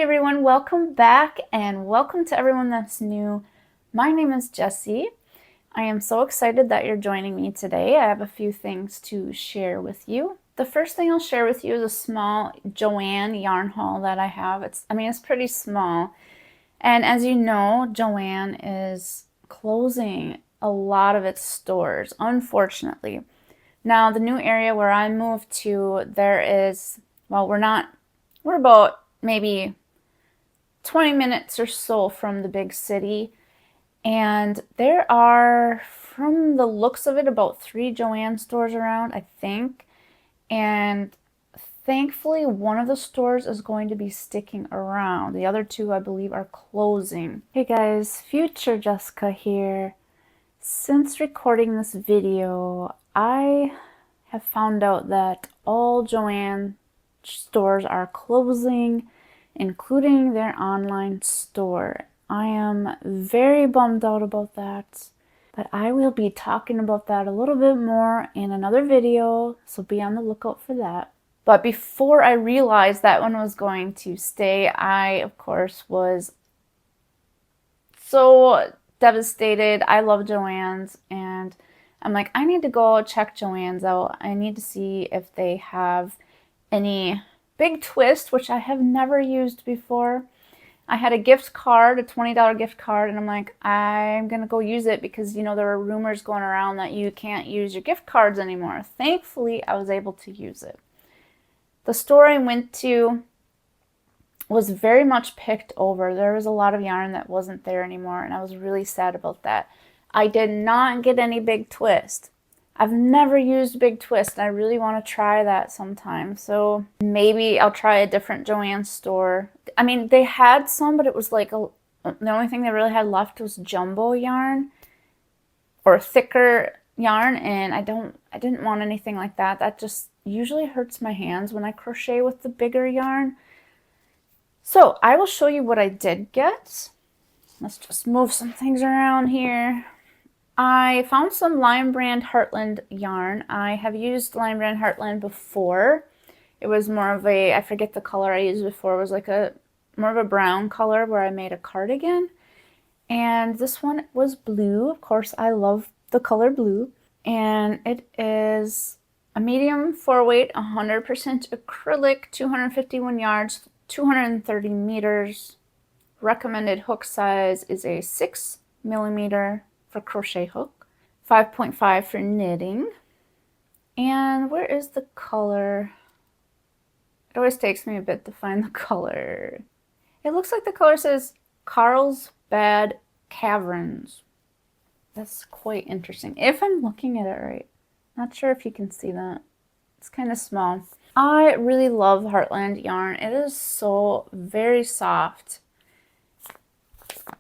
Hey everyone, welcome back and welcome to everyone that's new. My name is Jessie. I am so excited that you're joining me today. I have a few things to share with you. The first thing I'll share with you is a small JoAnn yarn haul that I have. It's pretty small. And as you know, JoAnn is closing a lot of its stores, unfortunately. Now, the new area where I moved to, we're about maybe 20 minutes or so from the big city, and there are, from the looks of it, about 3 JoAnn stores around, I think, and thankfully one of the stores is going to be sticking around. The other 2, I believe, are closing. Hey guys, future Jessica here. Since recording this video, I have found out that all JoAnn stores are closing, including their online store. I am very bummed out about that, but I will be talking about that a little bit more in another video, so be on the lookout for that. But before I realized that one was going to stay, I, of course, was so devastated. I love JoAnn's, and I'm like, I need to go check JoAnn's out. I need to see if they have any big twist, which I have never used before. I had a gift card, a $20 gift card, and I'm like, I'm gonna go use it because, you know, there were rumors going around that you can't use your gift cards anymore. Thankfully, I was able to use it. The store I went to was very much picked over. There was a lot of yarn that wasn't there anymore, and I was really sad about that. I did not get any big twist. I've never used Big Twist, and I really want to try that sometime. So maybe I'll try a different JoAnn store. I mean, they had some, but it was like the only thing they really had left was jumbo yarn or thicker yarn, and I didn't want anything like that. That just usually hurts my hands when I crochet with the bigger yarn. So I will show you what I did get. Let's just move some things around here. I found some Lion Brand Heartland yarn. I have used Lion Brand Heartland before. It was more of a, I forget the color I used before. It was like more of a brown color where I made a cardigan. And this one was blue. Of course, I love the color blue. And it is a medium 4-weight, 100% acrylic, 251 yards, 230 meters. Recommended hook size is a 6mm for crochet hook, 5.5 for knitting. And where is the color? It always takes me a bit to find the color. It looks like the color says Carlsbad Caverns. That's quite interesting, if I'm looking at it right. Not sure if you can see that. It's kind of small. I really love Heartland yarn. It is so very soft.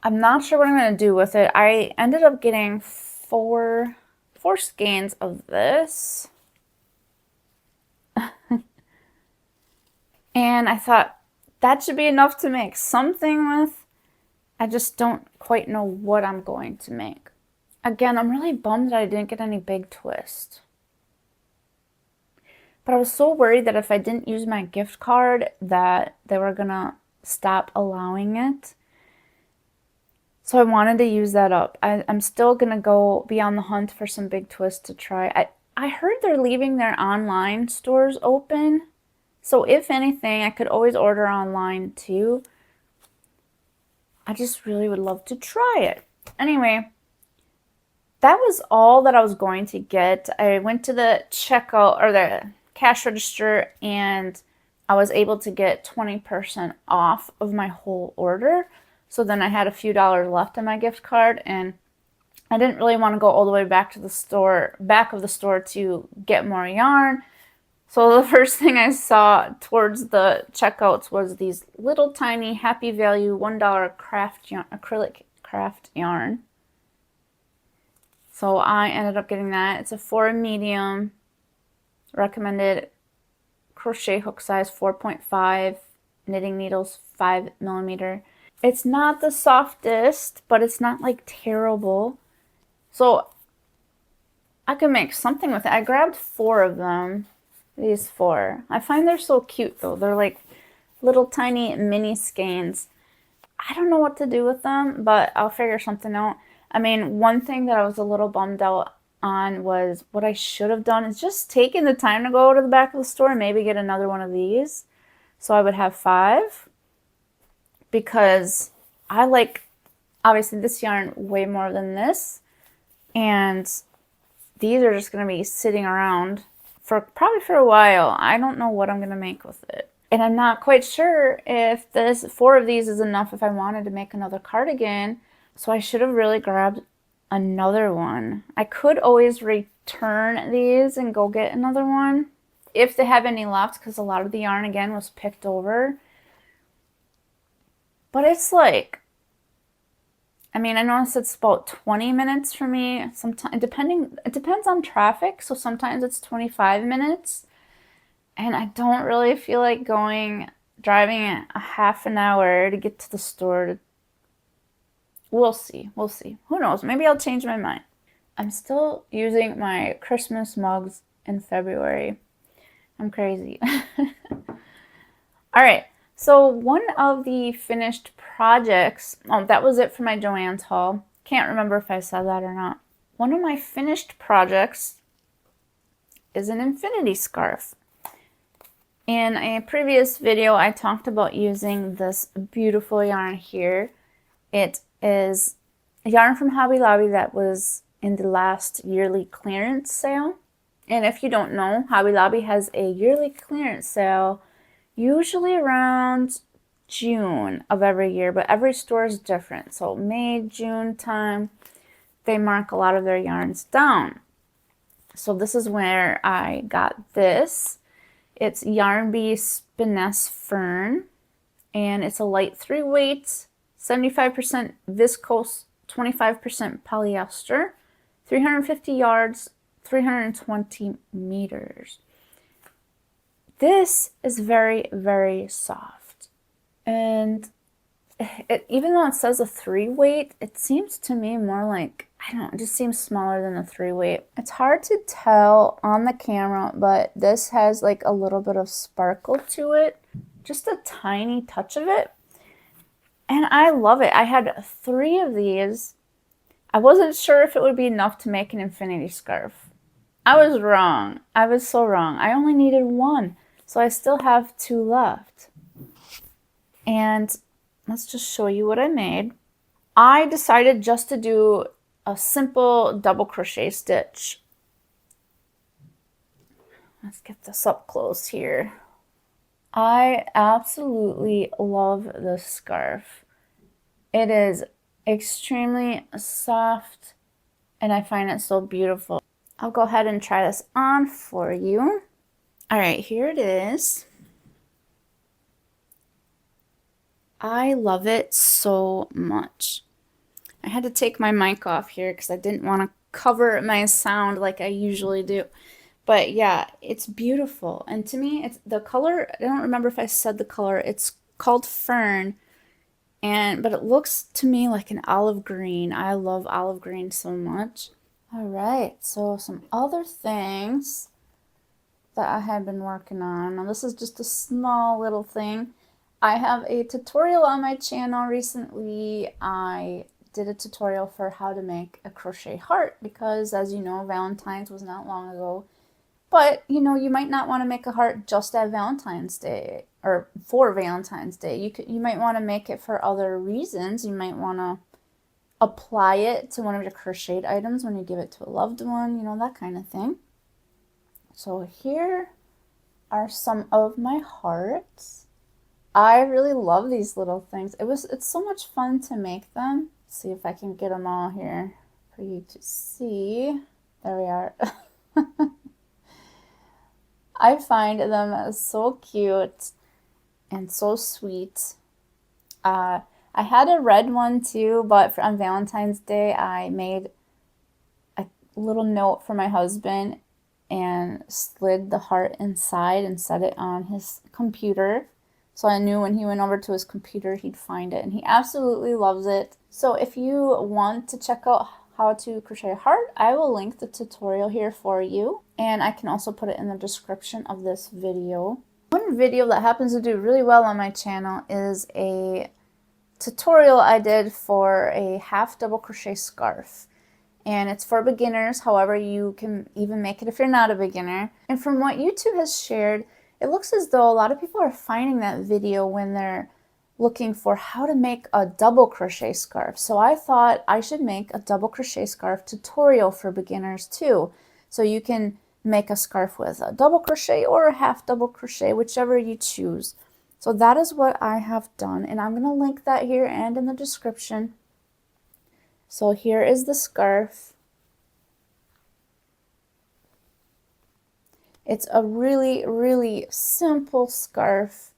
I'm not sure what I'm going to do with it. I ended up getting four skeins of this. And I thought that should be enough to make something with. I just don't quite know what I'm going to make. Again, I'm really bummed that I didn't get any big twist. But I was so worried that if I didn't use my gift card that they were going to stop allowing it. So I wanted to use that up. I'm still going to go be on the hunt for some big twists to try. I heard they're leaving their online stores open. So if anything, I could always order online too. I just really would love to try it. Anyway, that was all that I was going to get. I went to the checkout or the cash register and I was able to get 20% off of my whole order. So then I had a few dollars left on my gift card, and I didn't really want to go all the way back to the store, back of the store to get more yarn. So the first thing I saw towards the checkouts was these little tiny Happy Value $1 craft yarn, acrylic craft yarn. So I ended up getting that. It's a 4 medium, recommended crochet hook size 4.5, knitting needles 5mm. It's not the softest, but it's not like terrible. So I could make something with it. I grabbed 4 of them. These 4. I find they're so cute though. They're like little tiny mini skeins. I don't know what to do with them, but I'll figure something out. I mean, one thing that I was a little bummed out on was what I should have done is just taken the time to go to the back of the store and maybe get another one of these. So I would have 5, because I like, obviously, this yarn way more than this. And these are just going to be sitting around for probably for a while. I don't know what I'm going to make with it. And I'm not quite sure if this 4 of these is enough if I wanted to make another cardigan. So I should have really grabbed another one. I could always return these and go get another one if they have any left, because a lot of the yarn again was picked over. But it's like, I mean, I noticed it's about 20 minutes for me. Sometimes, it depends on traffic. So sometimes it's 25 minutes. And I don't really feel like driving a half an hour to get to the store. We'll see. We'll see. Who knows? Maybe I'll change my mind. I'm still using my Christmas mugs in February. I'm crazy. All right. So one of the finished projects, that was it for my JoAnn's haul. Can't remember if I said that or not. One of my finished projects is an infinity scarf. In a previous video, I talked about using this beautiful yarn here. It is a yarn from Hobby Lobby that was in the last yearly clearance sale. And if you don't know, Hobby Lobby has a yearly clearance sale usually around June of every year, but every store is different. So May, June time, they mark a lot of their yarns down. So this is where I got this. It's Yarn Bee Spiness Fern, and it's a light 3-weight, 75% viscose, 25% polyester, 350 yards, 320 meters. This is very, very soft. And even though it says a 3-weight, it seems to me more like, I don't know, it just seems smaller than a 3-weight. It's hard to tell on the camera, but this has like a little bit of sparkle to it. Just a tiny touch of it. And I love it. I had 3 of these. I wasn't sure if it would be enough to make an infinity scarf. I was wrong. I was so wrong. I only needed 1. So I still have 2 left. And let's just show you what I made. I decided just to do a simple double crochet stitch. Let's get this up close here. I absolutely love this scarf. It is extremely soft and I find it so beautiful. I'll go ahead and try this on for you. All right, here it is. I love it so much. I had to take my mic off here because I didn't want to cover my sound like I usually do. But yeah, it's beautiful. And to me, it's the color, I don't remember if I said the color. It's called Fern. But it looks to me like an olive green. I love olive green so much. All right, so some other things that I have been working on. Now this is just a small little thing. I have a tutorial on my channel recently. I did a tutorial for how to make a crochet heart because, as you know, Valentine's was not long ago. But, you know, you might not want to make a heart just at Valentine's Day or for Valentine's Day. You might want to make it for other reasons. You might want to apply it to one of your crocheted items when you give it to a loved one, you know, that kind of thing. So here are some of my hearts. I really love these little things. It's so much fun to make them. Let's see if I can get them all here for you to see. There we are. I find them so cute and so sweet. I had a red one too, but on Valentine's Day, I made a little note for my husband and slid the heart inside and set it on his computer. So I knew when he went over to his computer, he'd find it, and he absolutely loves it. So if you want to check out how to crochet a heart, I will link the tutorial here for you, and I can also put it in the description of this video. One one video that happens to do really well on my channel is a tutorial I did for a half double crochet scarf. And it's for beginners, however you can even make it if you're not a beginner. And from what YouTube has shared, it looks as though a lot of people are finding that video when they're looking for how to make a double crochet scarf. So I thought I should make a double crochet scarf tutorial for beginners too. So you can make a scarf with a double crochet or a half double crochet, whichever you choose. So that is what I have done, and I'm going to link that here and in the description. So here is the scarf. It's a really, really simple scarf.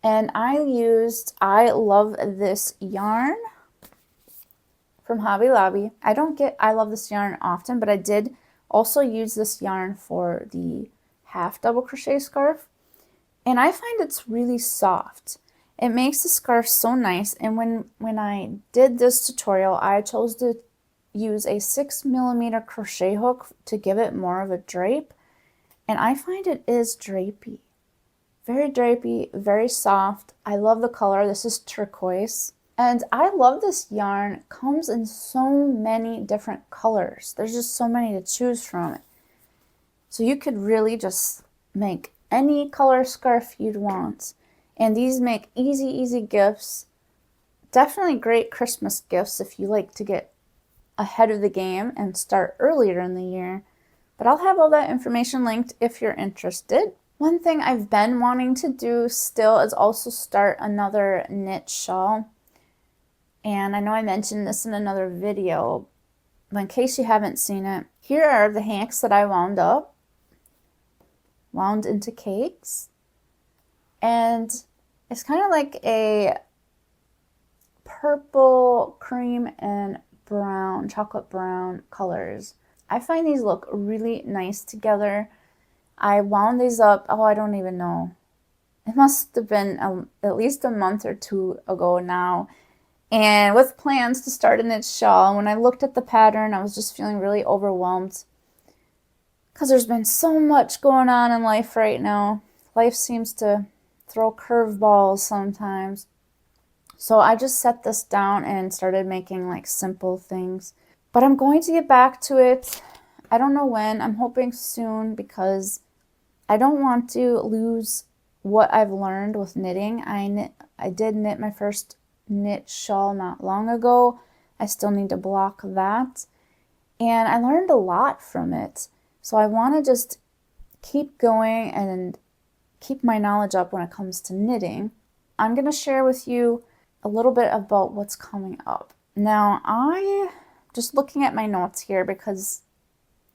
And I love this yarn from Hobby Lobby. I love this yarn often, but I did also use this yarn for the half double crochet scarf. And I find it's really soft. It makes the scarf so nice. And when I did this tutorial, I chose to use a 6mm crochet hook to give it more of a drape. And I find it is drapey. Very drapey, very soft. I love the color. This is turquoise. And I love this yarn. It comes in so many different colors. There's just so many to choose from. So you could really just make any color scarf you'd want. And these make easy gifts. Definitely great Christmas gifts if you like to get ahead of the game and start earlier in the year. But I'll have all that information linked if you're interested. One thing I've been wanting to do still is also start another knit shawl. And I know I mentioned this in another video, but in case you haven't seen it, here are the hanks that I wound into cakes. And it's kind of like a purple, cream, and brown, chocolate brown colors. I find these look really nice together. I wound these up, I don't even know. It must have been at least a month or two ago now. And with plans to start a knit shawl, and when I looked at the pattern, I was just feeling really overwhelmed. Because there's been so much going on in life right now. Life seems to throw curveballs sometimes. So I just set this down and started making like simple things. But I'm going to get back to it. I don't know when. I'm hoping soon because I don't want to lose what I've learned with knitting. I did knit my first knit shawl not long ago. I still need to block that. And I learned a lot from it. So I want to just keep going and keep my knowledge up when it comes to knitting. I'm going to share with you a little bit about what's coming up. Now, just looking at my notes here because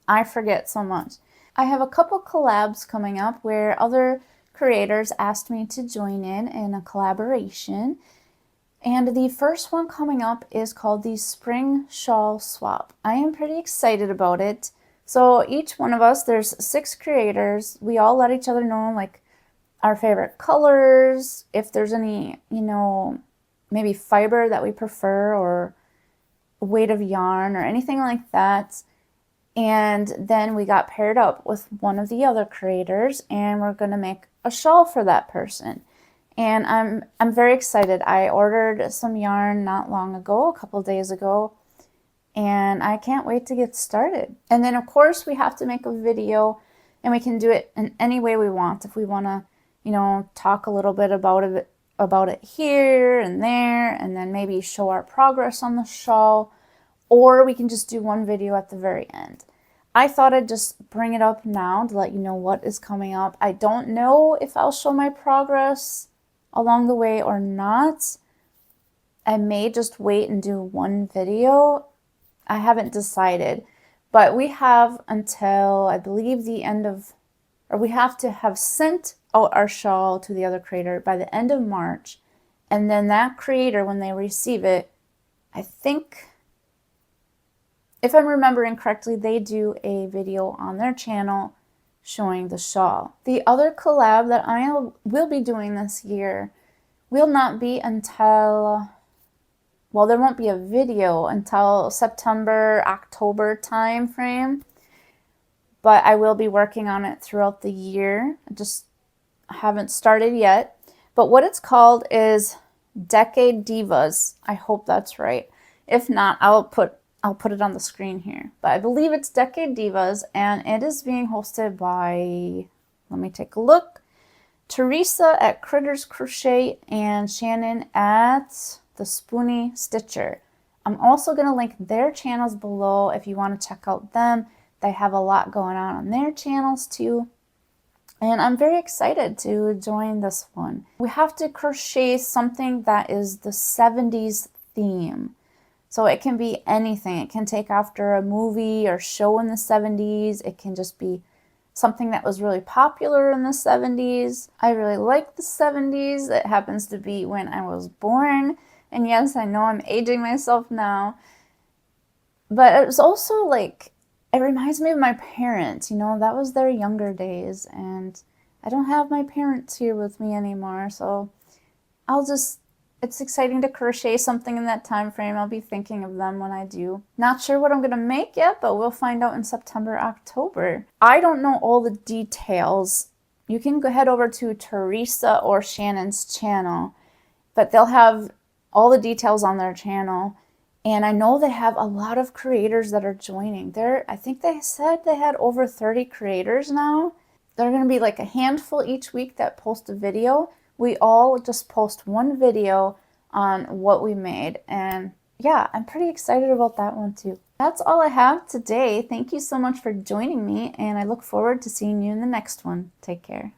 I forget so much. I have a couple collabs coming up where other creators asked me to join in a collaboration. And the first one coming up is called the Spring Shawl Swap. I am pretty excited about it. So each one of us, there's 6 creators. We all let each other know like our favorite colors, if there's any, maybe fiber that we prefer or weight of yarn or anything like that. And then we got paired up with one of the other creators and we're going to make a shawl for that person. And I'm very excited. I ordered some yarn not long ago, a couple days ago, and I can't wait to get started. And then of course we have to make a video, and we can do it in any way we want. If we want to, talk a little bit about it here and there, and then maybe show our progress on the shawl, or we can just do one video at the very end. I thought I'd just bring it up now to let you know what is coming up. I don't know if I'll show my progress along the way or not. I may just wait and do one video. I haven't decided, but we have until I believe the end of, or we have to have sent out our shawl to the other creator by the end of March. And then that creator, when they receive it, I think, if I'm remembering correctly, they do a video on their channel showing the shawl. The other collab that I will be doing this year will not be until, well, there won't be a video until September, October time frame, but I will be working on it throughout the year. I haven't started yet. But what it's called is Decade Divas. I hope that's right. If not, I'll put it on the screen here. But I believe it's Decade Divas, and it is being hosted by, let me take a look, Teresa at Critters Crochet and Shannon at the Spoony Stitcher. I'm also going to link their channels below if you want to check out them. They have a lot going on their channels too. And I'm very excited to join this one. We have to crochet something that is the 70s theme. So it can be anything. It can take after a movie or show in the 70s. It can just be something that was really popular in the 70s. I really like the 70s. It happens to be when I was born. And yes, I know I'm aging myself now. But it was also like, it reminds me of my parents, you know, that was their younger days, and I don't have my parents here with me anymore, so it's exciting to crochet something in that time frame. I'll be thinking of them when I do. Not sure what I'm going to make yet, but we'll find out in September, October. I don't know all the details. You can go head over to Teresa or Shannon's channel, but they'll have all the details on their channel. And I know they have a lot of creators that are joining. I think they said they had over 30 creators now. They're going to be like a handful each week that post a video. We all just post one video on what we made. And yeah, I'm pretty excited about that one too. That's all I have today. Thank you so much for joining me, and I look forward to seeing you in the next one. Take care.